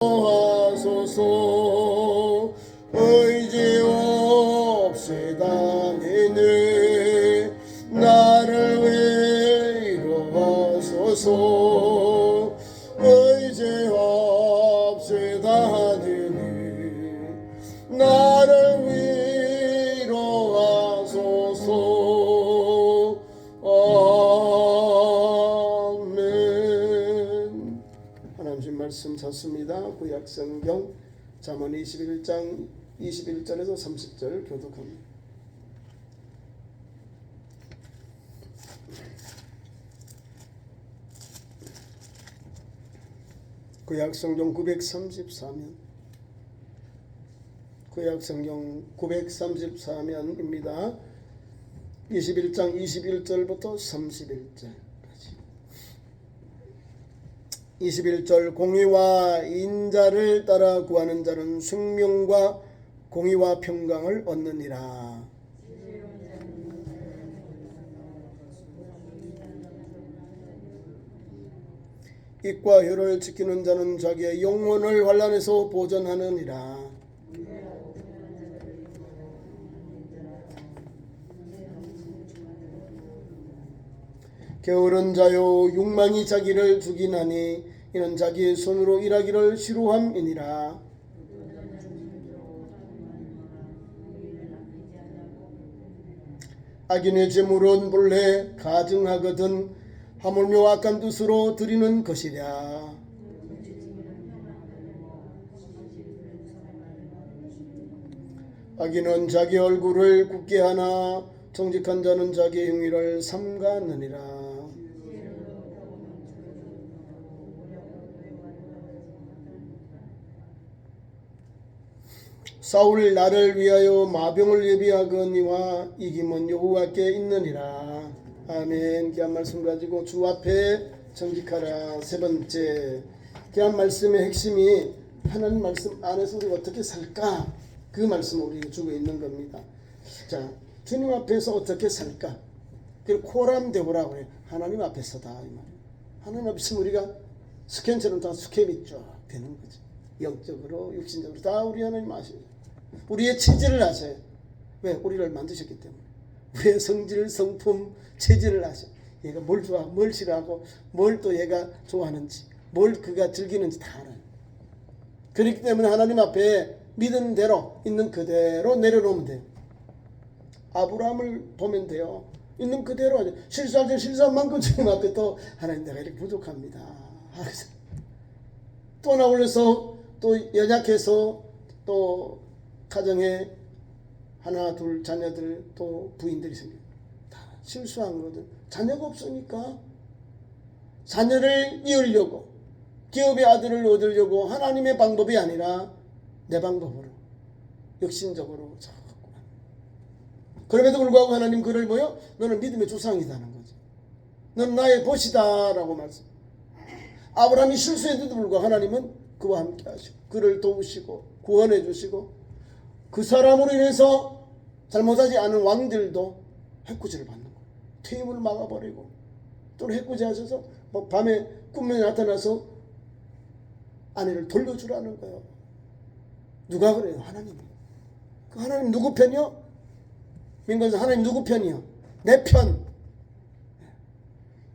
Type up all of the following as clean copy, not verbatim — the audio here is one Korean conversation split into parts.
하소서. 의지 없이 다니네 나를 위로하소서. 의지 없이 다니네 나를 위로하소서. 아멘. 하나님 말씀 찾습니다. 구약성경 잠언 21장 21절에서 30절 교독합니다. 구약성경 934면 구약성경 934면입니다. 21장 21절부터 31절까지. 21절 공의와 인자를 따라 구하는 자는 생명과 공의와 평강을 얻느니라. 입과 혀를 지키는 자는 자기의 영혼을 환난에서 보전하느니라. 게으른 자요 욕망이 자기를 죽이나니 이는 자기의 손으로 일하기를 싫어함이니라. 악인의 재물은 본래 가증하거든 하물며 악한 뜻으로 드리는 것이랴. 악인은 자기 얼굴을 굳게 하나 정직한 자는 자기 행위를 삼가느니라. 사울 나를 위하여 마병을 예비하거니와 이김은 여호와께 있느니라. 아멘. 귀한 말씀 가지고 주 앞에 정직하라. 세 번째, 귀한 말씀의 핵심이 하나님 말씀 안에서 우리가 어떻게 살까? 그 말씀을 우리에게 주고 있는 겁니다. 자, 주님 앞에서 어떻게 살까? 그걸 코람데오라고 해요. 하나님 앞에서다 이 말이에요. 하나님 앞에서 우리가 스캔처럼 다 스캔이 쫙 되는 거지. 영적으로 육신적으로 다 우리 하나님 아셔요. 우리의 체질을 아셔요. 왜? 우리를 만드셨기 때문에. 우리의 성질, 성품, 체질을 아셔요. 얘가 뭘 좋아하고 뭘 싫어하고 뭘 또 얘가 좋아하는지 뭘 그가 즐기는지 다 알아요. 그렇기 때문에 하나님 앞에 믿은 대로 있는 그대로 내려놓으면 돼요. 아브라함을 보면 돼요. 있는 그대로 실수할 때 실수한 만큼 주님 앞에 또 하나님 내가 이렇게 부족합니다. 또 나 올려서 또 연약해서 또 가정에 하나 둘 자녀들 또 부인들이 생겨요. 다 실수한 거거든. 자녀가 없으니까 자녀를 이으려고 기업의 아들을 얻으려고 하나님의 방법이 아니라 내 방법으로 역신적으로 자꾸 그럼에도 불구하고 하나님 그를 뭐요? 너는 믿음의 조상이다는 거죠. 너는 나의 벗이다라고 말씀. 아브라함이 실수했는데도 불구하고 하나님은 그와 함께 하시고 그를 도우시고 구원해 주시고 그 사람으로 인해서 잘못하지 않은 왕들도 해코지를 받는 거예요. 퇴임을 막아버리고 또 해코지 하셔서 뭐 밤에 꿈에 나타나서 아내를 돌려주라는 거예요. 누가 그래요? 하나님. 그 하나님 누구 편이요? 민건사 하나님 누구 편이요? 내 편.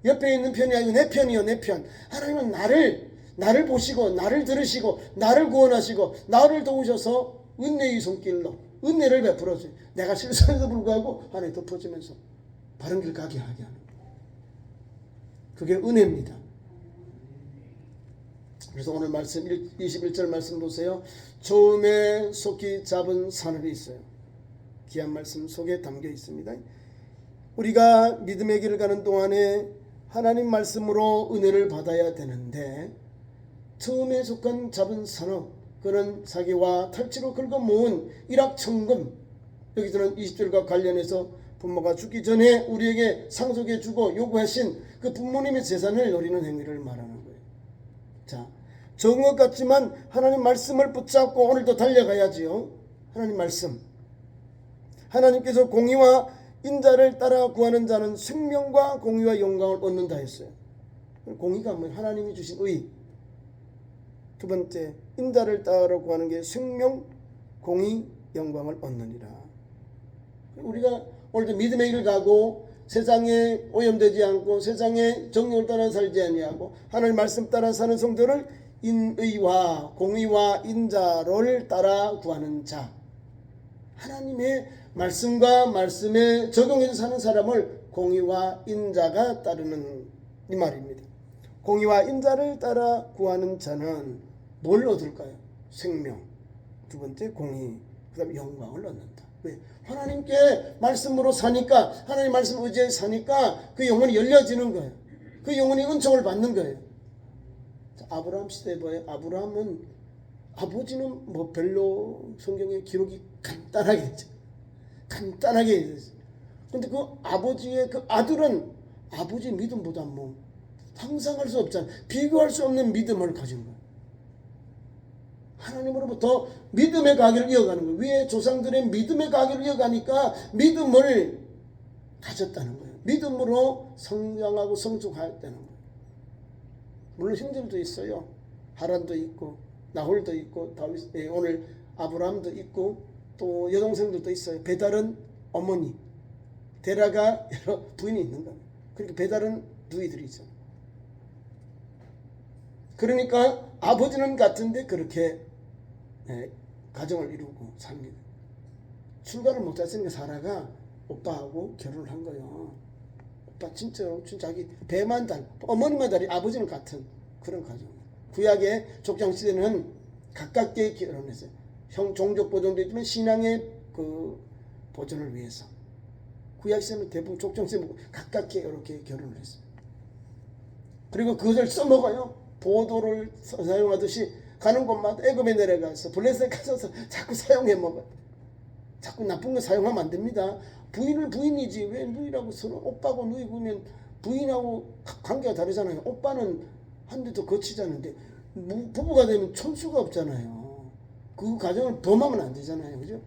옆에 있는 편이 아니고 내 편이요. 내 편. 하나님은 나를 보시고 나를 들으시고 나를 구원하시고 나를 도우셔서 은혜의 손길로 은혜를 베풀어줘요. 내가 실수해도 불구하고 하나님 덮어주면서 바른 길 가게 하게 하는 거예요. 그게 은혜입니다. 그래서 오늘 말씀 21절 말씀 보세요. 처음에 속히 잡은 사늘이 있어요. 귀한 말씀 속에 담겨 있습니다. 우리가 믿음의 길을 가는 동안에 하나님 말씀으로 은혜를 받아야 되는데 처음에 속한 잡은 산업 그는 사기와 탈취로 긁어 모은 일확천금 여기서는 20절과 관련해서 부모가 죽기 전에 우리에게 상속해 주고 요구하신 그 부모님의 재산을 노리는 행위를 말하는 거예요. 자, 적은 것 같지만 하나님 말씀을 붙잡고 오늘도 달려가야지요. 하나님 말씀. 하나님께서 공의와 인자를 따라 구하는 자는 생명과 공의와 영광을 얻는다 했어요. 공의가 뭐 하나님이 주신 의. 두 번째, 인자를 따라 구하는 게 생명, 공의, 영광을 얻느니라. 우리가 오늘도 믿음의 길을 가고 세상에 오염되지 않고 세상에 정욕을 따라 살지 아니하고 하나님 말씀 따라 사는 성도를 인의와 공의와 인자를 따라 구하는 자, 하나님의 말씀과 말씀에 적용해서 사는 사람을 공의와 인자가 따르는 이 말입니다. 공의와 인자를 따라 구하는 자는 뭘 얻을까요? 생명, 두 번째 공의, 그 다음에 영광을 얻는다. 왜? 하나님께 말씀으로 사니까, 하나님 말씀 의지해 사니까 그 영혼이 열려지는 거예요. 그 영혼이 은총을 받는 거예요. 아브라함 시대에 봐요. 아브라함은 아버지는 뭐 별로 성경에 기록이 간단하게 있죠. 간단하게 있어요. 근데 그 아버지의 그 아들은 아버지 믿음보다 뭐 상상할 수 없잖아요. 비교할 수 없는 믿음을 가진 거예요. 하나님으로부터 믿음의 가기를 이어가는 거예요. 위에 조상들의 믿음의 가기를 이어가니까 믿음을 가졌다는 거예요. 믿음으로 성장하고 성숙하였다는 거예요. 물론 형제들도 있어요. 하란도 있고 나홀도 있고 다윗, 오늘 아브라함도 있고 또 여동생들도 있어요. 베달은 어머니, 데라가 여러 부인이 있는 거예요. 그러니까 베달은 누이들이 있잖아요. 그러니까 아버지는 같은데 그렇게 가정을 이루고 삽니다. 출가를 못했으니까 사라가 오빠하고 결혼을 한 거예요. 오빠 진짜 자기 배만 달, 어머니만 달이 아버지는 같은 그런 가정. 구약의 족장 시대는 가깝게 결혼했어요. 형 종족 보존도 있지만 신앙의 그 보존을 위해서. 구약 시대는 대부분 족장 시대 가깝게 이렇게 결혼을 했어요. 그리고 그것을 써먹어요. 보도를 사용하듯이 가는 곳마다 애굽에 내려가서 블레셋에 가서 자꾸 사용해 먹어요. 자꾸 나쁜 거 사용하면 안 됩니다. 부인을 부인이지 왜 누이라고 서로 오빠고 누이 보면 부인하고 관계가 다르잖아요. 오빠는 한 대 더 거치자는데 부부가 되면 촌수가 없잖아요. 그 가정을 범하면 안 되잖아요. 그죠?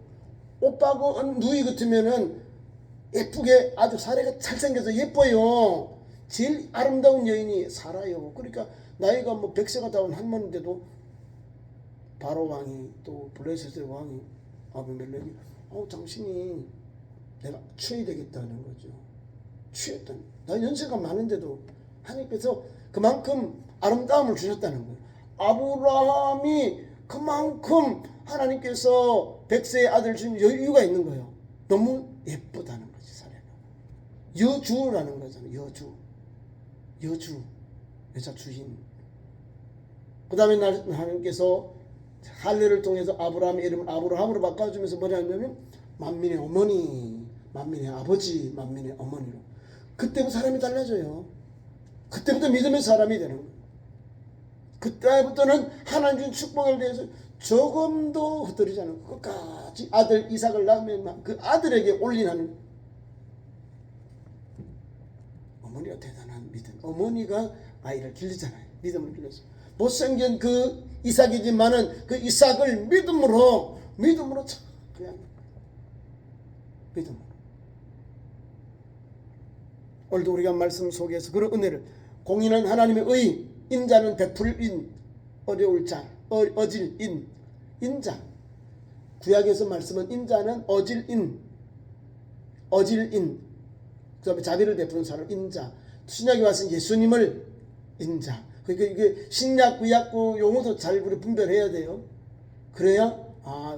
오빠고 누이 같으면은 예쁘게 아주 사례가 잘생겨서 예뻐요. 제일 아름다운 여인이 살아요. 그러니까 나이가 뭐 100세가 다운 할머니인데도 바로 왕이 또 블레셋의 왕이 아비멜렉이 당신이 내가 취해야 되겠다는 거죠. 취했다는. 나 연세가 많은데도 하나님께서 그만큼 아름다움을 주셨다는 거예요. 아브라함이 그만큼 하나님께서 100세의 아들 주신 여유가 있는 거예요. 너무 예쁘다는 거지 사례가. 여주라는 거잖아요. 여주 여자 주인. 그 다음에 하나님께서 할례를 통해서 아브라함의 이름을 아브라함으로 바꿔주면서 뭐라 하냐면 만민의 어머니, 만민의 아버지, 만민의 어머니로. 그때부터 사람이 달라져요. 그때부터 믿음의 사람이 되는 거예요. 그때부터는 하나님 준 축복에 대해서 조금도 흩어지지 않고 끝까지 아들 이삭을 낳으면 그 아들에게 올인하는 어머니가 대단한 믿음. 어머니가 아이를 길리잖아요. 믿음을 길러서 못생긴 그 이삭이지만은 그 이삭을 믿음으로 그냥 믿음으로. 오늘도 우리가 말씀 속에서 그런 은혜를 공의는 하나님의 의, 인자는 베풀인, 어려울 자, 어질인, 인자. 구약에서 말씀은 인자는 어질인, 그 다음에 자비를 베푸는 사람 인자. 신약에 와서 예수님을 인자. 그러니까 이게 신약 구약 용어도 잘 우리 분별해야 돼요. 그래야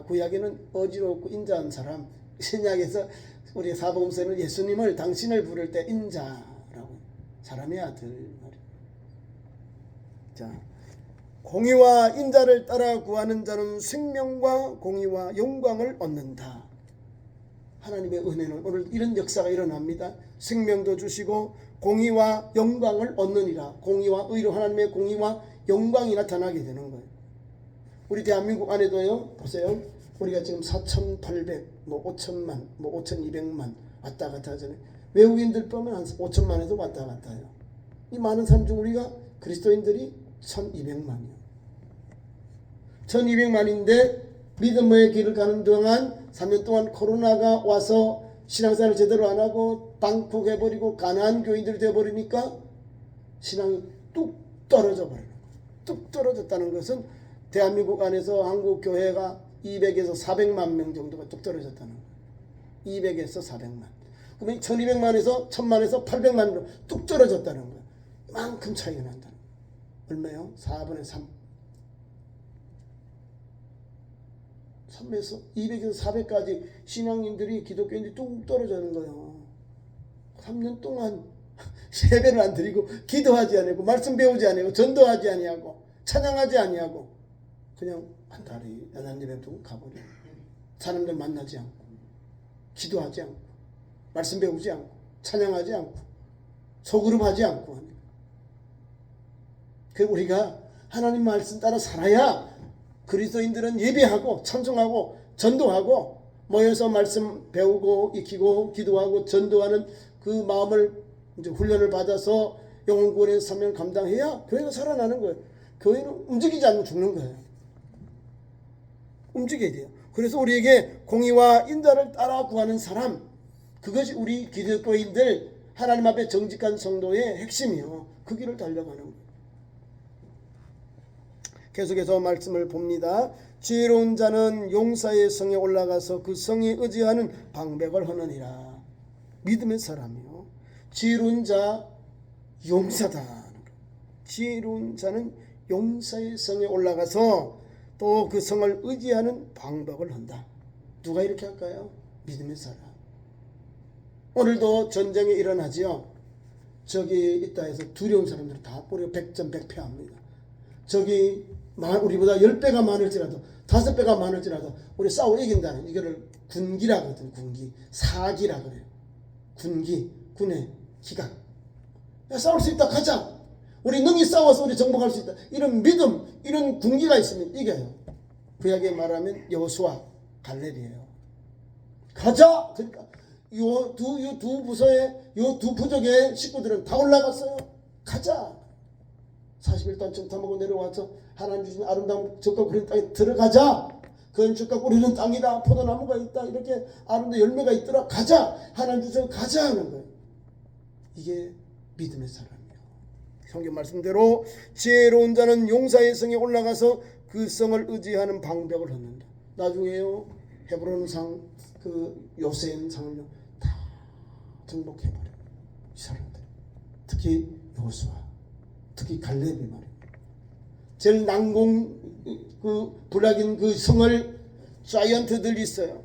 구약에는 어지럽고 인자한 사람, 신약에서 우리 사복음서는 예수님을 당신을 부를 때 인자라고 사람의 아들 말이에요. 자, 공의와 인자를 따라 구하는 자는 생명과 공의와 영광을 얻는다. 하나님의 은혜는 오늘 이런 역사가 일어납니다. 생명도 주시고 공의와 영광을 얻느니라. 공의와 의로 하나님의 공의와 영광이 나타나게 되는 거예요. 우리 대한민국 안에도요. 보세요. 우리가 지금 4,800, 5천만, 5,200만 왔다 갔다 하잖아요. 외국인들 빼면 한 5천만에도 왔다 갔다 해요. 이 많은 사람 중 우리가 그리스도인들이 1,200만이요. 1,200만인데 믿음의 길을 가는 동안 3년 동안 코로나가 와서 신앙생활을 제대로 안 하고 방콕 해버리고 가난한 교인들이 되어버리니까 신앙이 뚝 떨어져 버려요. 뚝 떨어졌다는 것은 대한민국 안에서 한국 교회가 200에서 400만 명 정도가 뚝 떨어졌다는 거예요. 200에서 400만. 그러면 1200만에서 1000만에서 800만으로 뚝 떨어졌다는 거예요. 이만큼 차이가 난다는 거예요. 얼마요? 4분의 3. 3에서 200에서 400까지 신앙인들이 기독교인들이 뚝 떨어지는 거예요. 3년 동안 예배를 안 드리고 기도하지 아니하고 말씀 배우지 아니하고 전도하지 아니하고 찬양하지 아니하고 그냥 한 달이 연한 예배 두고 가버려. 사람들 만나지 않고 기도하지 않고 말씀 배우지 않고 찬양하지 않고 소그룹 하지 않고 하는. 그 우리가 하나님 말씀 따라 살아야 그리스도인들은 예배하고 찬송하고 전도하고 모여서 말씀 배우고 익히고 기도하고 전도하는 그 마음을 이제 훈련을 받아서 영혼 구원의 사명을 감당해야 교회가 살아나는 거예요. 교회는 움직이지 않으면 죽는 거예요. 움직여야 돼요. 그래서 우리에게 공의와 인자를 따라 구하는 사람, 그것이 우리 기독교인들 하나님 앞에 정직한 성도의 핵심이요. 그 길을 달려가는 거예요. 계속해서 말씀을 봅니다. 지혜로운 자는 용사의 성에 올라가서 그 성에 의지하는 방백을 하느니라. 믿음의 사람이요. 지혜로운 자 용사다. 지혜로운 자는 용사의 성에 올라가서 또 그 성을 의지하는 방백을 한다. 누가 이렇게 할까요? 믿음의 사람. 오늘도 전쟁이 일어나지요. 저기 있다 해서 두려운 사람들은 다 우리가 백전백패합니다. 저기 우리보다 10배가 많을지라도 5배가 많을지라도 우리 싸워 이긴다는 이거를 군기라거든. 군기. 사기라 그래요. 군기. 군의 기각. 야, 싸울 수 있다. 가자. 우리 능히 싸워서 우리 정복할 수 있다. 이런 믿음, 이런 군기가 있으면 이겨요. 구약에 말하면 여호수아, 갈렙이에요. 가자. 그러니까 요 두 부서의 요 두 부족의 식구들은 다 올라갔어요. 가자. 40일 동안 정 타먹고 내려와서 하나님 주신 아름다운 적과 구린 땅에 들어가자. 그건 적과 구리는 땅이다. 포도나무가 있다. 이렇게 아름다운 열매가 있더라. 가자. 하나님 주셔서 가자 하는 거예요. 이게 믿음의 사람이에요. 성경 말씀대로 지혜로운 자는 용사의 성에 올라가서 그 성을 의지하는 방벽을 얻는다. 나중에요 헤브론상 그 요센상을 다 정복해버려요. 이 사람들. 특히 여호수아, 특히 갈렙이 말이에요. 제일 난공 그 불락인 그 성을 자이언트들이 있어요.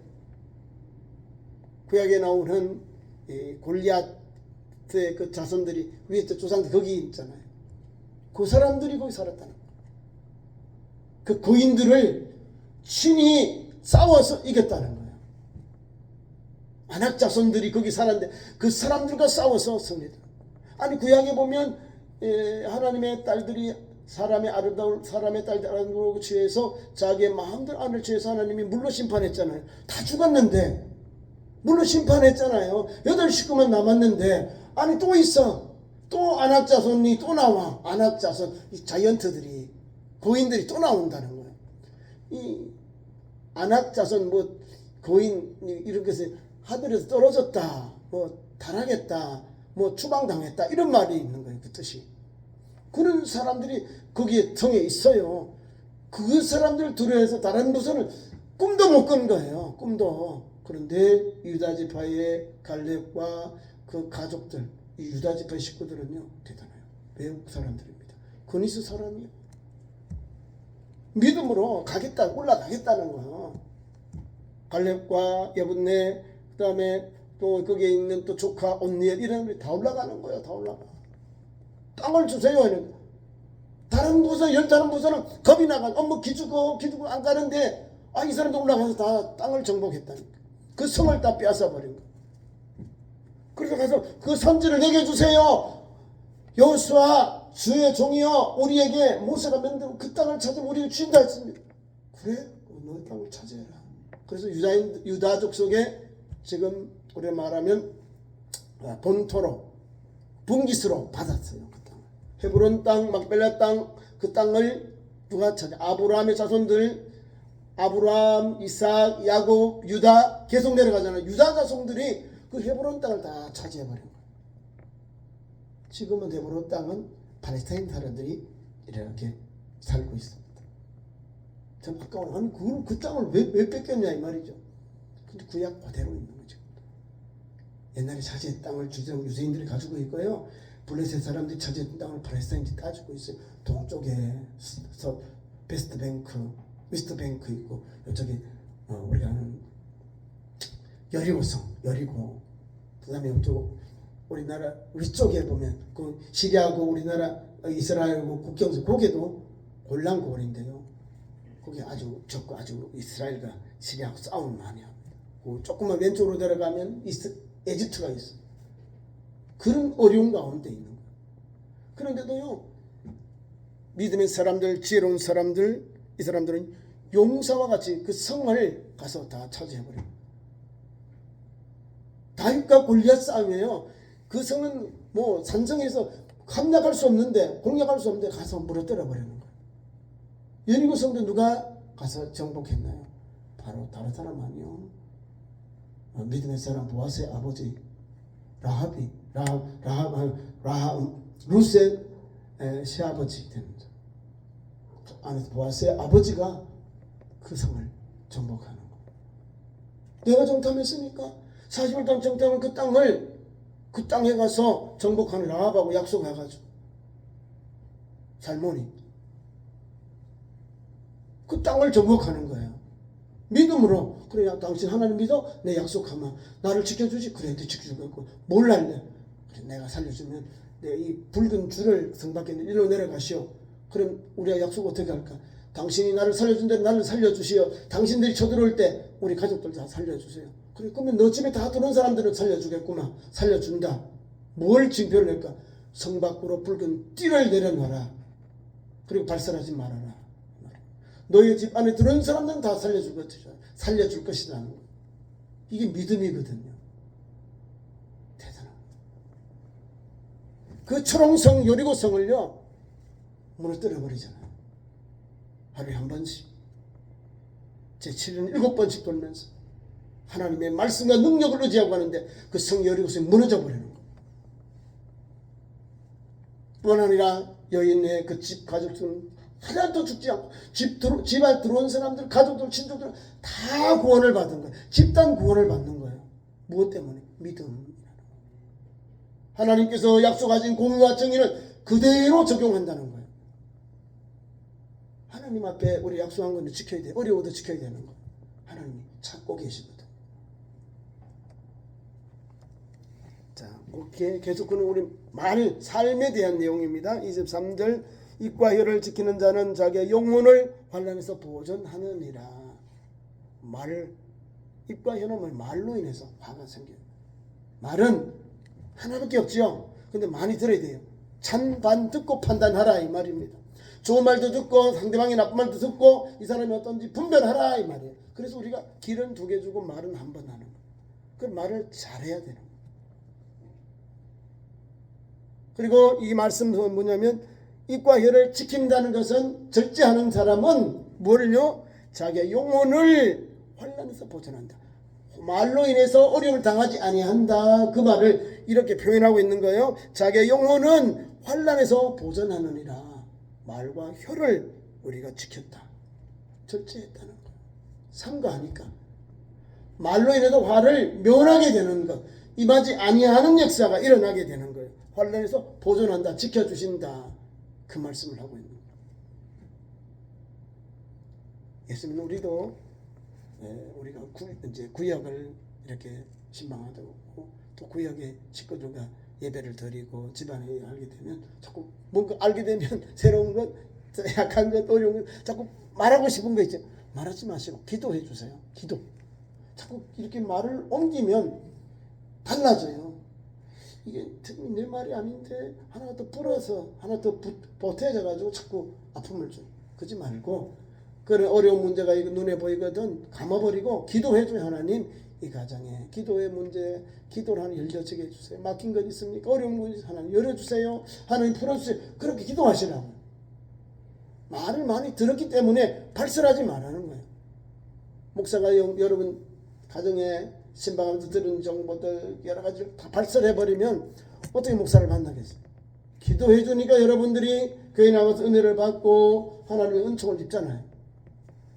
구약에 나오는 골리앗의 그 자손들이 위에 조상들 거기 있잖아요. 그 사람들이 거기 살았다는 거예요. 그 고인들을 친히 싸워서 이겼다는 거예요. 아낙 자손들이 거기 살았는데 그 사람들과 싸워서 승리다. 아니 구약에 보면 하나님의 딸들이 사람의 딸들 아름다움을 취해서 자기의 마음대로 안을 취해서 하나님이 물로 심판했잖아요. 다 죽었는데 물로 심판했잖아요. 8 식구만 남았는데 아니 또 있어. 또 아낙 자손이 또 나와. 아낙 자손 이 자이언트들이 고인들이 또 나온다는 거예요. 이 아낙 자손 뭐 고인 이렇게 해서 하늘에서 떨어졌다. 뭐 타락했다. 뭐 추방당했다. 이런 말이 있는 거예요. 그 뜻이. 그런 사람들이 거기에 성에 있어요. 그 사람들을 두려워해서 다른 무선을 꿈도 못 꾼 거예요. 꿈도. 그런데 유다지파의 갈렙과 그 가족들, 이 유다지파 식구들은요 대단해요. 외국 사람들입니다. 그니스 사람이요. 믿음으로 가겠다, 올라가겠다는 거예요. 갈렙과 여분네, 그 다음에 또 거기에 있는 또 조카 온니엘 이런 사람들이 다 올라가는 거예요. 다 올라가. 땅을 주세요. 다른 부서, 다른 부서는 겁이 나가. 뭐 기죽고 안 가는데, 이 사람도 올라가서 다 땅을 정복했다니까. 그 성을 다 빼앗아버린 거예요. 그래서 가서 그 선지를 내게 주세요. 여호수아 주의 종이여 우리에게 모세가 만든 그 땅을 찾으면 우리를 주인다 했습니다. 그래? 너의 땅을 찾아라. 그래서 유다족 속에 지금 우리가 말하면 본토로 분깃으로 받았어요. 그 땅을. 헤브론 땅, 막벨라 땅, 그 땅을 누가 찾아? 아브라함의 자손들, 아브라함, 이삭, 야곱, 유다 계속 내려가잖아요. 유다 자손들이 그 헤브론 땅을 다 차지해버린 거예요. 지금은 헤브론 땅은 팔레스타인 사람들이 이렇게 살고 있습니다. 전 아까워. 아니 그 땅을 왜 뺏겼냐 이 말이죠. 근데 구약 그대로 있는 거죠. 옛날에 차지했던 땅을 유대인들이 가지고 있고요. 블레셋 사람들이 차지했던 땅을 팔레스타인들이 따지고 있어요. 동쪽에 웨스트 뱅크 있고 이쪽에 우리가 아는 여리고 그다음에 이쪽 우리나라 위쪽에 보면 그 시리아하고 우리나라 이스라엘하고 국경선 거기도 골란고을인데요. 거기 아주 적고 아주 이스라엘과 시리아하고 싸움을 많이 합니다. 그 조금만 왼쪽으로 내려가면 에집트가 있어. 그런 어려운 가운데 있는 거예요. 그런데도요, 믿음의 사람들, 지혜로운 사람들, 이 사람들은 용사와 같이 그 성을 가서 다 차지해버려요. 다윗과 골리앗 싸움이에요. 그 성은 뭐 산성에서 함락할 수 없는데, 공략할 수 없는데 가서 물어뜯어 버리는 거예요. 여리고 성도 누가 가서 정복했나요? 바로 다른 사람 아니요. 믿음의 사람 보아스의 아버지 루스의 시아버지 되는 거죠. 안에서 보아스의 아버지가 그 성을 정복하는 거예요. 내가 정탐했으니까 40일 동안 정탐한 그 땅에 가서 정복하는 라합하고 약속해가지고 살모니 그 땅을 정복하는 거예요. 믿음으로. 그래, 당신 하나님 믿어? 내 약속하면 나를 지켜주지? 그래, 내 지켜주겠고. 뭘 할래? 그래, 내가 살려주면 내 이 붉은 줄을 성 밖에 일로 내려가시오. 그럼 우리가 약속 어떻게 할까? 당신이 나를 살려준 대로 나를 살려주시오. 당신들이 쳐들어올 때 우리 가족들 다 살려주세요. 그래, 그러면 너 집에 다 들어온 사람들은 살려주겠구나. 살려준다. 뭘 징표를 낼까? 성 밖으로 붉은 띠를 내려놔라. 그리고 발설하지 말아라. 너희 집 안에 들어온 사람들은 다 살려줄 것이라는 거. 이게 믿음이거든요. 대단합니다. 그 초롱성 여리고성을요 무너뜨려 버리잖아요. 하루에 한 번씩 제 7년 7번씩 돌면서 하나님의 말씀과 능력을 의지하고 하는데 그 성 여리고성이 무너져 버리는 거예요. 뿐 아니라 여인의 그 집 가족들은 하나도 죽지 않고 집에 들어온 사람들, 가족들, 친족들 다 구원을 받은 거예요. 집단 구원을 받는 거예요. 무엇 때문에? 믿음. 하나님께서 약속하신 공의와 정의는 그대로 적용한다는 거예요. 하나님 앞에 우리 약속한 건 지켜야 돼. 어려워도 지켜야 되는 거예요. 하나님이 찾고 계시거든. 자, 그렇게 계속하는 우리 삶에 대한 내용입니다. 23절 입과 혀를 지키는 자는 자기의 영혼을 환난에서 보존하느니라. 입과 혀는 말로 인해서 화가 생겨요. 말은 하나밖에 없죠. 근데 많이 들어야 돼요. 찬반 듣고 판단하라 이 말입니다. 좋은 말도 듣고 상대방의 나쁜 말도 듣고 이 사람이 어떤지 분별하라 이 말이에요. 그래서 우리가 길은 2개 주고 말은 한 번 하는 거예요. 그 말을 잘해야 되는 거예요. 그리고 이 말씀은 뭐냐면 입과 혀를 지킨다는 것은 절제하는 사람은 뭐를요? 자기의 영혼을 환난에서 보존한다. 말로 인해서 어려움을 당하지 아니한다. 그 말을 이렇게 표현하고 있는 거예요. 자기의 영혼은 환난에서 보존하느니라. 말과 혀를 우리가 지켰다. 절제했다는 거예요. 삼가하니까 말로 인해서 화를 면하게 되는 것, 임하지 아니하는 역사가 일어나게 되는 거예요. 환난에서 보존한다, 지켜주신다. 그 말씀을 하고 있는 거예요. 예수님 우리도 우리가 이제 구약을 이렇게 신방하고 또 구약의 식구들과 예배를 드리고 집안에 알게 되면 자꾸 뭔가 알게 되면 새로운 것, 약한 것, 어려운 것 자꾸 말하고 싶은 거 있죠. 말하지 마시고 기도해 주세요. 기도. 자꾸 이렇게 말을 옮기면 달라져요. 이게 내 말이 아닌데 하나 더 불어서 하나 더 보태져 가지고 자꾸 아픔을 줘요. 그러지 말고 그런 어려운 문제가 이거 눈에 보이거든 감아버리고 기도해줘요. 하나님 이 가정에 기도의 문제 기도를 하나 열려지게 해주세요. 막힌 것 있습니까? 어려운 것 있으면 하나님 열어주세요. 하나님 풀어주세요. 그렇게 기도하시라고. 말을 많이 들었기 때문에 발설하지 말라는 거예요. 목사가 여러분 가정에 신방하면서 들은 정보들 여러 가지를 다 발설해버리면 어떻게 목사를 만나겠어요? 기도해주니까 여러분들이 교회 나가서 은혜를 받고 하나님의 은총을 입잖아요.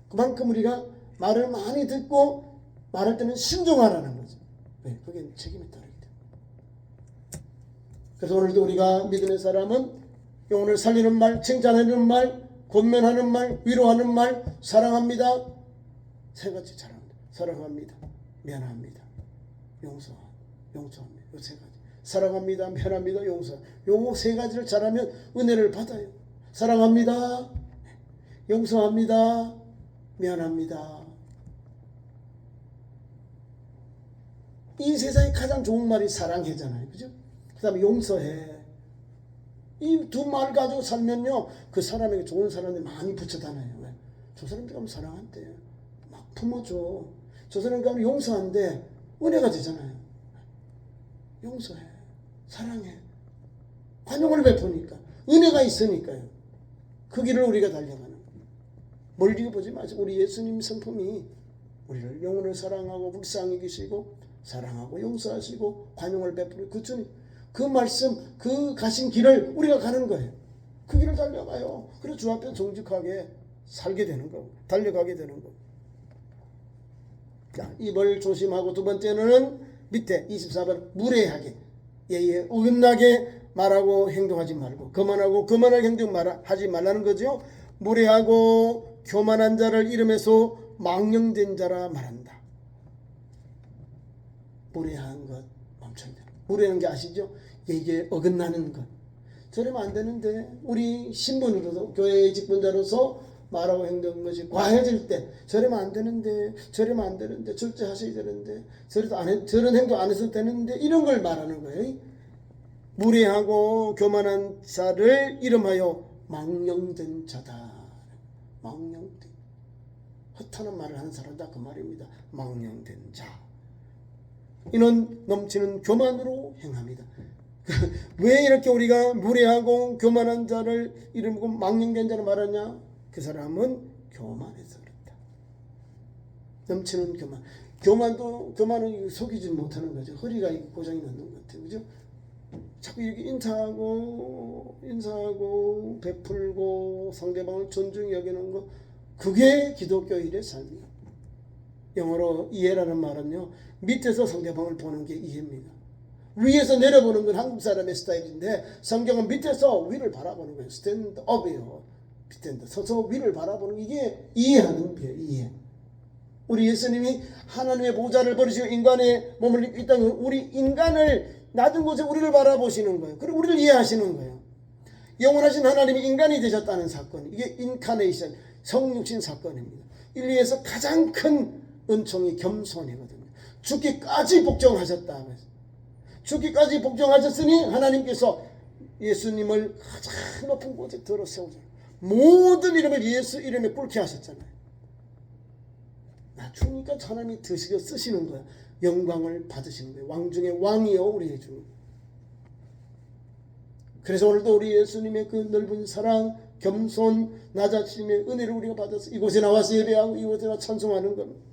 그만큼 우리가 말을 많이 듣고 말할 때는 신중하라는 거죠. 왜? 그게 책임이 따르기 때문에. 그래서 오늘도 우리가 믿음의 사람은 영혼을 살리는 말, 칭찬하는 말, 권면하는 말, 위로하는 말, 사랑합니다. 세 가지 잘합니다. 사랑합니다. 미안합니다. 용서합니다. 이 세 가지. 사랑합니다. 미안합니다. 요 세 가지를 잘하면 은혜를 받아요. 사랑합니다. 용서합니다. 미안합니다. 이 세상에 가장 좋은 말이 사랑해잖아요. 그죠? 그 다음에 용서해. 이 두 말 가지고 살면요, 그 사람에게 좋은 사람들 많이 붙여다녀요. 왜? 저 사람들 가면 사랑한대. 막 품어줘. 저 사람 가면 용서한대. 은혜가 되잖아요. 용서해. 사랑해. 관용을 베푸니까. 은혜가 있으니까요. 그 길을 우리가 달려가는 거예요. 멀리 보지 마시고 우리 예수님 성품이 우리를 영혼을 사랑하고 불쌍히 계시고 사랑하고 용서하시고 관용을 베푸는 그 주님, 그 말씀, 그 가신 길을 우리가 가는 거예요. 그 길을 달려가요. 그래서 주 앞에 정직하게 살게 되는 거고 달려가게 되는 거고. 자, 입을 조심하고 두 번째는 밑에 24번 무례하게 예에 어긋나게 말하고 행동하지 말고 거만하게 행동하지 말라는 거죠. 무례하고 교만한 자를 이름에서 망령된 자라 말한다. 무례한 것 멈춰야 돼요. 무례한 게 아시죠? 예에 어긋나는 것. 저러면 안 되는데 우리 신분으로서 교회의 직분자로서 말하고 행동하는 것이 과해질 때 저러면 안 되는데 절제하셔야 되는데 저런 행동 안 해도 되는데 이런 걸 말하는 거예요. 무례하고 교만한 자를 이름하여 망령된 자다. 망령된 허탄한 말을 하는 사람이다 그 말입니다. 망령된 자. 이는 넘치는 교만으로 행합니다. 왜 이렇게 우리가 무례하고 교만한 자를 이름하고 망령된 자를 말하냐? 그 사람은 교만해서 그렇다. 넘치는 교만. 교만은 속이지 못하는 거죠. 허리가 고장이 났는 것 같아요. 그죠? 자꾸 이렇게 인사하고 베풀고 상대방을 존중히 여기는 거, 그게 기독교인의 삶이에요. 영어로 이해라는 말은요, 밑에서 상대방을 보는 게 이해입니다. 위에서 내려보는 건 한국 사람의 스타일인데 성경은 밑에서 위를 바라보는 거예요. 스탠드업이에요. 밑에서 서서 위를 바라보는 이게 이해하는 거예요. 이해. 우리 예수님이 하나님의 보좌를 버리시고 인간의 몸을 이 땅에 우리 인간을 낮은 곳에 우리를 바라보시는 거예요. 그리고 우리를 이해하시는 거예요. 영원하신 하나님이 인간이 되셨다는 사건, 이게 인카네이션, 성육신 사건입니다. 인류에서 가장 큰 은총이 겸손이거든요. 죽기까지 복종하셨다. 죽기까지 복종하셨으니 하나님께서 예수님을 가장 높은 곳에 들어 세우잖아요. 모든 이름을 예수 이름에 꿇게 하셨잖아요. 낮추니까 하나님이 드시고 쓰시는 거예요. 영광을 받으시는 거예요. 왕 중에 왕이요 우리의 주. 그래서 오늘도 우리 예수님의 그 넓은 사랑, 겸손, 낮아짐의 은혜를 우리가 받아서 이곳에 나와서 예배하고 이곳에 나와 찬송하는 겁니다.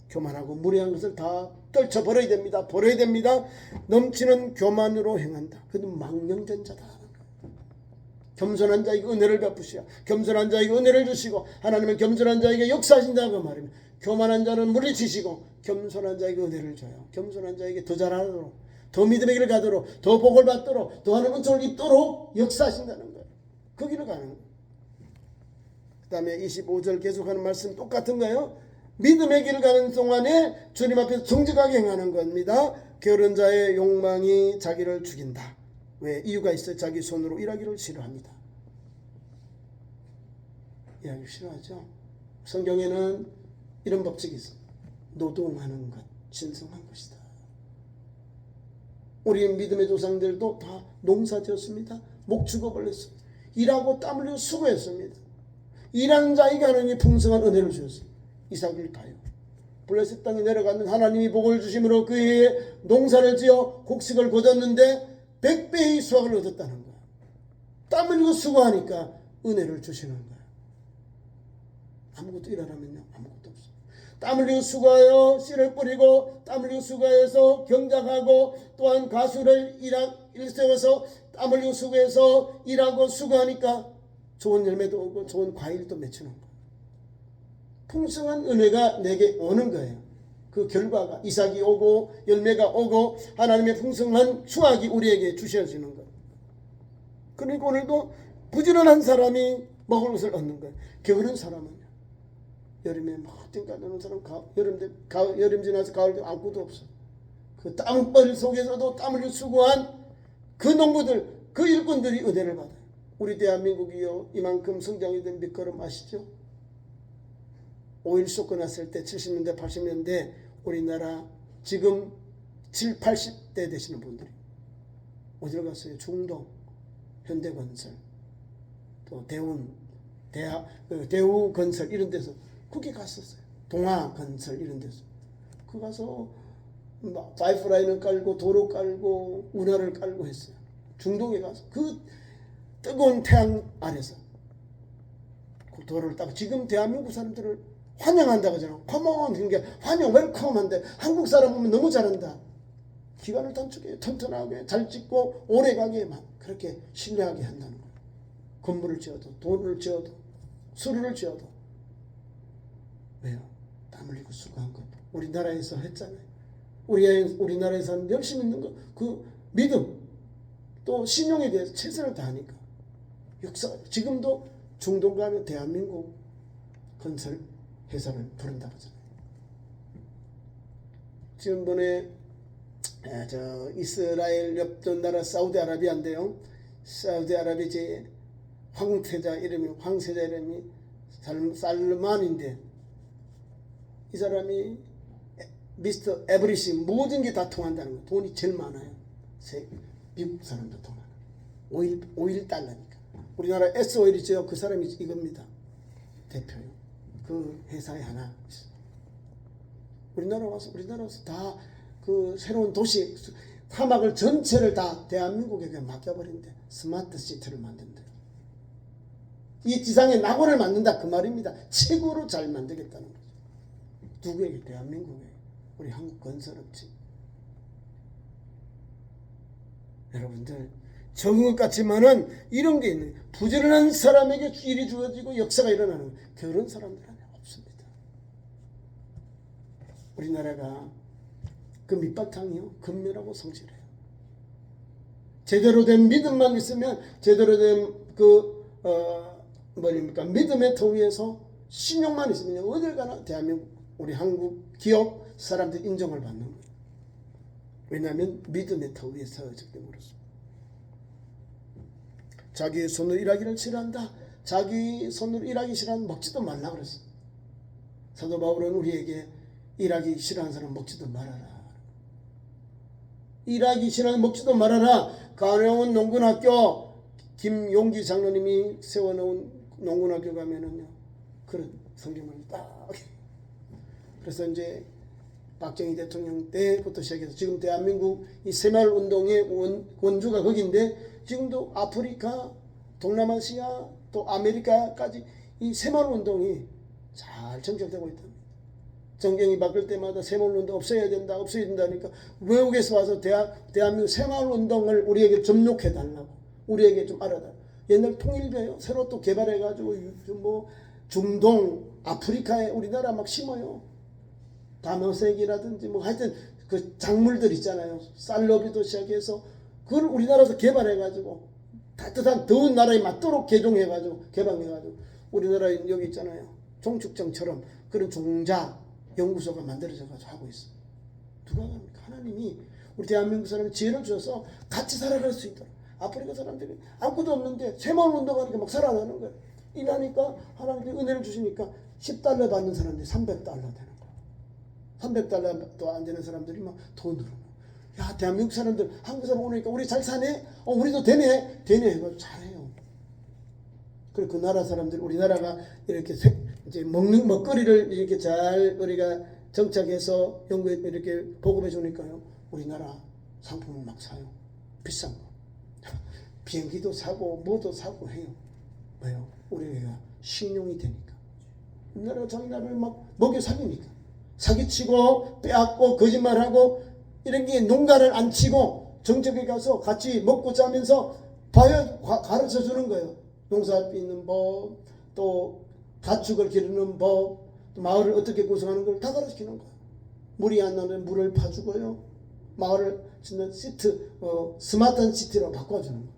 교만하고 무례한 것을 다 떨쳐버려야 됩니다. 버려야 됩니다. 넘치는 교만으로 행한다. 그는 망령된 자다. 겸손한 자에게 은혜를 베푸시오. 겸손한 자에게 은혜를 주시고 하나님은 겸손한 자에게 역사하신다고 말입니다. 교만한 자는 물리치시고 겸손한 자에게 은혜를 줘요. 겸손한 자에게 더 잘하도록, 더 믿음의 길을 가도록, 더 복을 받도록, 더 하는 은총을 입도록 역사하신다는 거예요. 그 길을 가는 거예요. 그 다음에 25절 계속하는 말씀 똑같은 거예요. 믿음의 길을 가는 동안에 주님 앞에서 정직하게 행하는 겁니다. 게으른 자의 욕망이 자기를 죽인다. 왜? 이유가 있어요. 자기 손으로 일하기를 싫어합니다. 일하기 싫어하죠. 성경에는 이런 법칙이 있어요. 노동하는 것, 신성한 것이다. 우리 믿음의 조상들도 다 농사지었습니다. 목축업을 했습니다. 일하고 땀 흘리고 수고했습니다. 일하는 자에게 하나님이 풍성한 은혜를 주셨어요. 이삭을 봐요. 블레셋 땅에 내려가는 하나님이 복을 주심으로 그의 농사를 지어 곡식을 거뒀는데 100배의 수확을 얻었다는 거야. 땀 흘리고 수고하니까 은혜를 주시는 거야. 아무것도 일하라면요, 아무것도 없어. 땀 흘리고 수고하여 씨를 뿌리고 땀 흘리고 수고해서 경작하고 또한 가수를 일세워서 땀 흘리고 수고해서 일하고 수고하니까 좋은 열매도 오고 좋은 과일도 맺히는 거예요. 풍성한 은혜가 내게 오는 거예요. 그 결과가 이삭이 오고 열매가 오고 하나님의 풍성한 수확이 우리에게 주셔지는 거예요. 그러니까 오늘도 부지런한 사람이 먹을 것을 얻는 거예요. 게으른 사람은 여름에 막 띵까드는 사람 여름 지나서 가을 되면 아무것도 없어. 그 땀벌 속에서도 땀을 수고한 그 농부들, 그 일꾼들이 은혜를 받아요. 우리 대한민국이요 이만큼 성장이 된 밑거름 아시죠? 오일 쇼크 났을 때 70년대 80년대 우리나라 지금 7, 80대 되시는 분들이 어디로 갔어요? 중동, 현대건설, 또 대우건설 이런 데서 거기 갔었어요. 동아건설 이런 데서 그 가서 파이프라인을 깔고 도로 깔고 운하를 깔고 했어요. 중동에 가서 그 뜨거운 태양 아래서 그 도로를 따고 지금 대한민국 사람들을 환영한다고 하잖아요. 컴온 그러니까 환영 웰컴한데 한국 사람 보면 너무 잘한다. 기간을 단축해 튼튼하게 잘 짓고 오래가게만 그렇게 신뢰하게 한다는 거예요. 건물을 지어도 도로를 지어도 수로를 지어도 왜요? 땀 흘리고 수고한 것 우리나라에서 했잖아요. 우리나라에서 열심히 있는 거 그 믿음 또 신용에 대해서 최선을 다하니까 역사 지금도 중동 가면 대한민국 건설 회사를 부른다고 하잖아요. 지난번에 저 이스라엘 옆던 나라 사우디아라비아인데요. 사우디아라비아 제 황세자 이름이 살만인데 이 사람이 미스터 에브리싱 모든 게 다 통한다는 거예요. 돈이 제일 많아요. 미국 사람도 더 많아요. 오일 달러니까. 우리나라 S오일이죠. 그 사람이 이겁니다. 대표요. 그 회사에 하나 있어요. 우리나라 와서 다 그 새로운 도시 사막을 전체를 다 대한민국에게 맡겨버린대. 스마트 시티를 만든대. 이 지상에 낙원을 만든다 그 말입니다. 최고로 잘 만들겠다는 거죠. 누구에게? 대한민국에. 우리 한국 건설업체. 여러분들 적은 것 같지만은 이런 게 있는 부지런한 사람에게 일이 주어지고 역사가 일어나는 그런 사람들은 없습니다. 우리나라가 그 밑바탕이요 근면하고 성실해요. 제대로 된 믿음만 있으면 제대로 된 믿음의 터 위에서 신용만 있으면 어딜 가나 대한민국 우리 한국 기업 사람들 인정을 받는 거예요. 왜냐하면 믿음의 터 위에 서있기 때문이었습니다. 자기 손으로 일하기를 싫어한다. 자기 손으로 일하기 싫어하면 먹지도 말라 그랬어요. 사도 바울은 우리에게 일하기 싫어하는 사람 먹지도 말아라. 일하기 싫어하는 먹지도 말아라. 가려운 농군학교 김용기 장로님이 세워놓은 농군학교 가면은요 그런 성경을 딱 그래서 이제 박정희 대통령 때부터 시작해서 지금 대한민국 이 새마을운동의 원주가 거기인데 지금도 아프리카, 동남아시아, 또 아메리카까지 이 새마을운동이 잘 정착되고 있답니다. 정경이 바뀔 때마다 새마을운동 없어야 된다니까 외국에서 와서 대한민국 새마을운동을 우리에게 접목해달라고 우리에게 좀 알아달라고. 옛날 통일교요 새로 또 개발해가지고 뭐 중동, 아프리카에 우리나라 막 심어요. 담요색이라든지 뭐 하여튼 그 작물들 있잖아요. 쌀로비도 시작해서 그걸 우리나라에서 개발해가지고 따뜻한 더운 나라에 맞도록 개방해가지고 우리나라 여기 있잖아요. 종축정처럼 그런 종자 연구소가 만들어져가지고 하고 있어요. 누가 합니까? 하나님이 우리 대한민국 사람이 지혜를 주셔서 같이 살아갈 수 있도록. 아프리카 사람들이 아무것도 없는데 새마을운동하니까 막 살아나는 거예요. 일하니까 하나님이 은혜를 주시니까 $10 받는 사람들이 $300 되는 거예요. $300도 안 되는 사람들이 막 돈으로. 야, 대한민국 사람들 한국 사람 오니까 우리 잘 사네? 우리도 되네 해가지고 잘해요. 그리고 그 나라 사람들 우리나라가 이렇게 이제 먹거리를 이렇게 잘 우리가 정착해서 연구에 이렇게 보급해 주니까요. 우리나라 상품을 막 사요. 비싼 거. 비행기도 사고 뭐도 사고 해요. 왜요? 우리가 신용이 되니까. 우리나라가 자기 나라를 막 먹여 살리니까. 사기치고 빼앗고 거짓말하고 이런 게 농가를 안 치고 정적에 가서 같이 먹고 자면서 가르쳐 주는 거예요. 농사할 수 있는 법, 또 가축을 기르는 법, 또 마을을 어떻게 구성하는 걸 다 가르치는 거예요. 물이 안 나면 물을 파주고요. 마을을 짓는 시트, 스마트한 시티로 바꿔주는 거예요.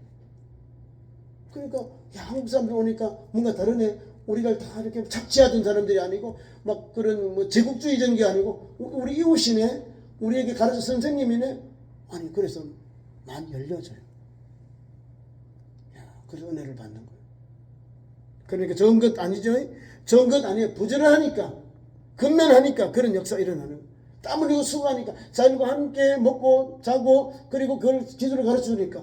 그러니까 야, 한국 사람들 오니까 뭔가 다르네. 우리가 다 이렇게 착취하던 사람들이 아니고 막 그런 뭐 제국주의적인 게 아니고 우리 이웃이네. 우리에게 가르쳐 선생님이네. 아니 그래서 많이 열려져요. 야, 그래서 은혜를 받는 거예요. 그러니까 좋은 것 아니죠? 좋은 것 아니에요. 부지런하니까 근면하니까 그런 역사가 일어나는 거예요. 땀 흘리고 수고하니까 자들과 함께 먹고 자고 그리고 그걸 기술을 가르쳐 주니까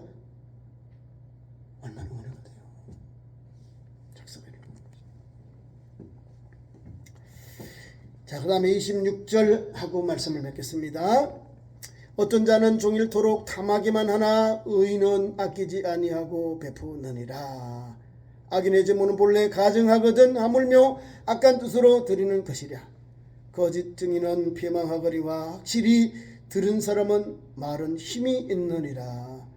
얼마나 은혜가 돼요. 작사가 일어나는 거죠. 자, 그 다음에 26절 하고 말씀을 맺겠습니다. 어떤 자는 종일토록 탐하기만 하나 의인은 아끼지 아니하고 베푸느니라. 악인의 재물은 본래 가증하거든 하물며 악한 뜻으로 드리는 것이랴. 거짓 증인은 피망하거리와 확실히 들은 사람은 말은 힘이 있느니라.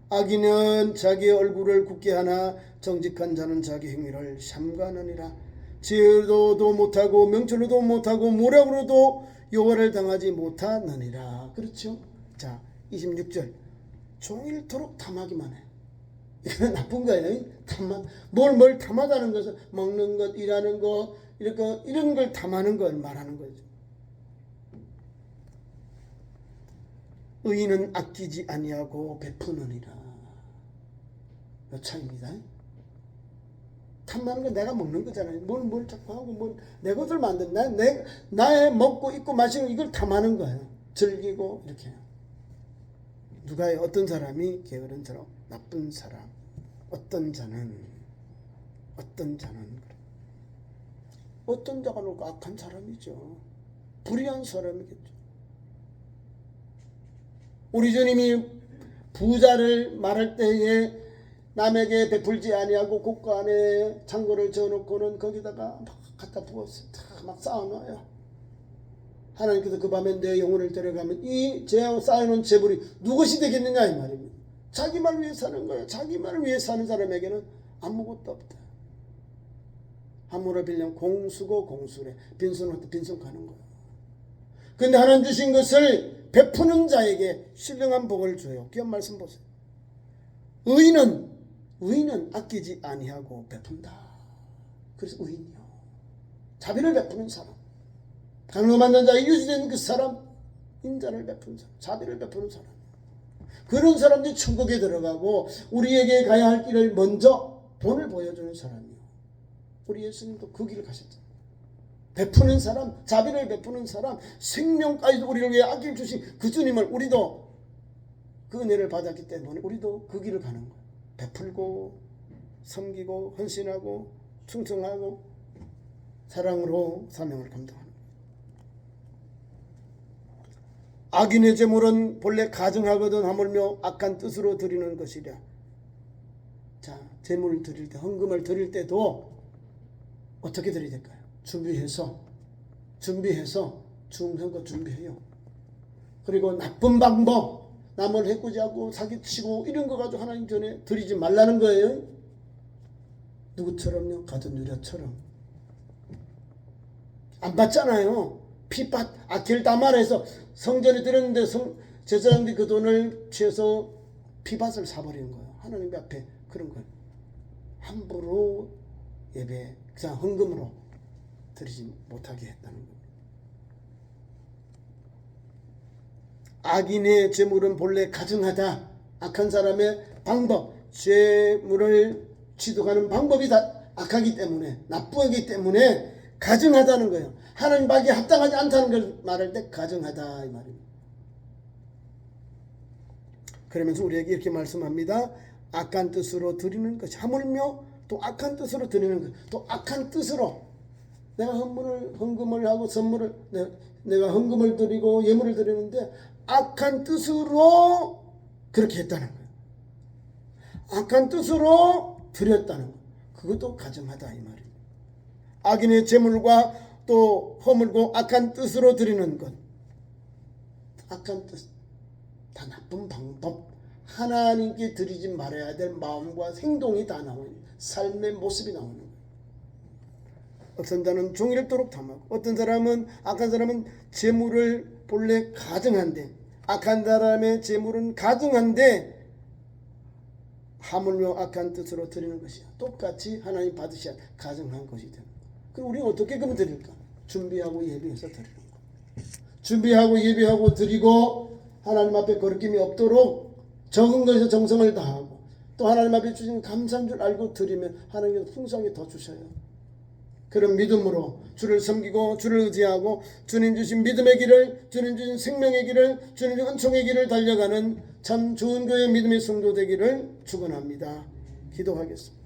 악인은 자기의 얼굴을 굳게 하나 정직한 자는 자기 행위를 삼가느니라. 지혜로도 못하고 명철로도 못하고 모략으로도 요화를 당하지 못하느니라. 그렇죠? 자, 26절 종일토록 탐하기만 해. 이건 나쁜 거예요. 탐만 뭘 탐하다는 것은 먹는 것, 일하는 것, 이런 걸 탐하는 걸 말하는 거죠. 의인은 아끼지 아니하고 베푸느니라. 요 차이입니다. 탐하는 건 내가 먹는 거잖아요. 뭘 자꾸 하고 내 것을 만든 나의 먹고 입고 마시는 이걸 탐하는 거예요. 즐기고 이렇게. 누가요? 어떤 사람이 게으른 사람, 나쁜 사람, 어떤 자는 그래. 어떤 자가 놓고 악한 사람이죠. 불의한 사람이겠죠. 우리 주님이 부자를 말할 때에 남에게 베풀지 아니하고 국가 안에 창고를 저어놓고는 거기다가 막 갖다 부어서 막 쌓아놔요. 하나님께서 그 밤에 내 영혼을 데려가면 이 쌓아놓은 재물이 누구시 되겠느냐 이 말입니다. 자기만 위해 사는 거예요. 자기만을 위해 사는 사람에게는 아무것도 없다. 함으로 빌려 공수고 공수래. 빈손으로 빈손 가는 거예요. 근데 하나님 주신 것을 베푸는 자에게 신령한 복을 줘요. 귀한 말씀 보세요. 의인은 아끼지 아니하고 베푼다. 그래서 의인이요. 자비를 베푸는 사람. 가난을 만난 자의 유지된 그 사람. 인자를 베푸는 사람. 자비를 베푸는 사람. 그런 사람들이 천국에 들어가고 우리에게 가야 할 길을 먼저 본을 보여주는 사람이요. 우리 예수님도 그 길을 가셨잖아요. 베푸는 사람, 자비를 베푸는 사람, 생명까지도 우리를 위해 아끼 주신 그 주님을 우리도 그 은혜를 받았기 때문에 우리도 그 길을 가는 거예요. 베풀고 섬기고 헌신하고 충성하고 사랑으로 사명을 감당하는 거예요. 악인의 재물은 본래 가증하거든 하물며 악한 뜻으로 드리는 것이랴. 자, 재물을 드릴 때, 헌금을 드릴 때도 어떻게 드려야 될까요? 준비해서 중성껏 준비해요. 그리고 나쁜 방법, 남을 해코지하고 사기치고 이런 거 가지고 하나님 전에 드리지 말라는 거예요. 누구처럼요? 가든 유다처럼. 안 받잖아요. 피밭 아킬다말에서 성전에 드렸는데 제사장들이 그 돈을 취해서 피밭을 사버리는 거예요. 하나님 앞에 그런 거예요. 함부로 예배, 그냥 헌금으로 드리지 못하게 했다는 겁니다. 악인의 재물은 본래 가증하다. 악한 사람의 방법, 재물을 취득하는 방법이 다 악하기 때문에, 나쁘기 때문에 가증하다는 거예요. 하나님 밖에 합당하지 않다는 걸 말할 때 가증하다 이 말입니다. 그러면서 우리에게 이렇게 말씀합니다. 악한 뜻으로 드리는 것이 하물며 또 악한 뜻으로 드리는 것, 또 악한 뜻으로 내가 헌금을 하고 선물을 내가 헌금을 드리고 예물을 드리는데 악한 뜻으로 그렇게 했다는 거예요. 악한 뜻으로 드렸다는 거. 그것도 가증하다 이 말이에요. 악인의 재물과 또 허물고 악한 뜻으로 드리는 것. 악한 뜻, 다 나쁜 방법, 하나님께 드리지 말아야 될 마음과 행동이 다 나오는 삶의 모습이 나오는 거예요. 어떤 자는 종일토록 탐하고, 어떤 사람은, 악한 사람은 재물을 본래 가증한데, 악한 사람의 재물은 가증한데 하물며 악한 뜻으로 드리는 것이야. 똑같이 하나님 받으셔야 가증한 것이 되는 거야. 그럼 우리는 어떻게 그럼 드릴까? 준비하고 예비해서 드리는 거야. 준비하고 예비하고 드리고 하나님 앞에 거리낌이 없도록 적은 것에서 정성을 다하고, 또 하나님 앞에 주신 감사한 줄 알고 드리면 하나님께서 풍성하게 더 주셔요. 그런 믿음으로 주를 섬기고 주를 의지하고 주님 주신 믿음의 길을, 주님 주신 생명의 길을, 주님 주신 은총의 길을 달려가는 참 좋은 교회 믿음의 성도 되기를 축원합니다. 기도하겠습니다.